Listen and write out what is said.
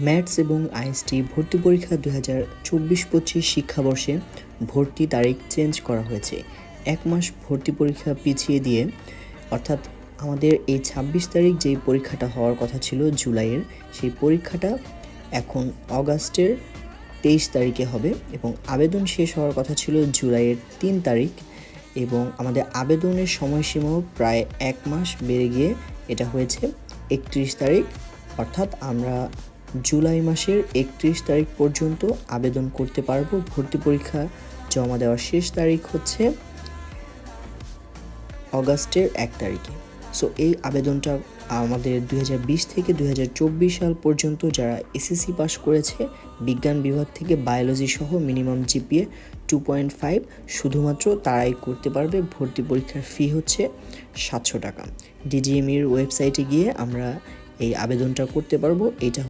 Maths এবং IST ভর্তি পরীক্ষা 2024-25 শিক্ষাবর্ষে ভর্তি তারিখ চেঞ্জ করা হয়েছে। 1 মাস ভর্তি পরীক্ষা পিছিয়ে দিয়ে, অর্থাৎ আমাদের এই 26 তারিখ যেই পরীক্ষাটা হওয়ার কথা ছিল জুলাইয়ের, সেই পরীক্ষাটা এখন অগাস্টের 23 তারিখে হবে এবং আবেদন শেষ হওয়ার কথা ছিল জুলাইয়ের 3 তারিখ এবং আমাদের আবেদনের সময়সীমাও প্রায় 1 মাস বেড়ে গিয়ে এটা হয়েছে 31 তারিখ। অর্থাৎ আমরা জুলাই মাসের 31 তারিখ পর্যন্ত আবেদন করতে পারবো। ভর্তি পরীক্ষা জমা দেওয়ার শেষ তারিখ হচ্ছে অগাস্টের 1 তারিখে। সো এই আবেদনটা আমাদের 2020 থেকে 2024 সাল পর্যন্ত যারা এসএসসি পাস করেছে বিজ্ঞান বিভাগ থেকে বায়োলজি সহ মিনিমাম জিপিএ 2.5 শুধুমাত্র তারাই করতে পারবে। ভর্তি পরীক্ষার ফি হচ্ছে 700 টাকা। ডিজিএমইর ওয়েবসাইটে গিয়ে আমরা এই আবেদনটা করতে পারবো। এটা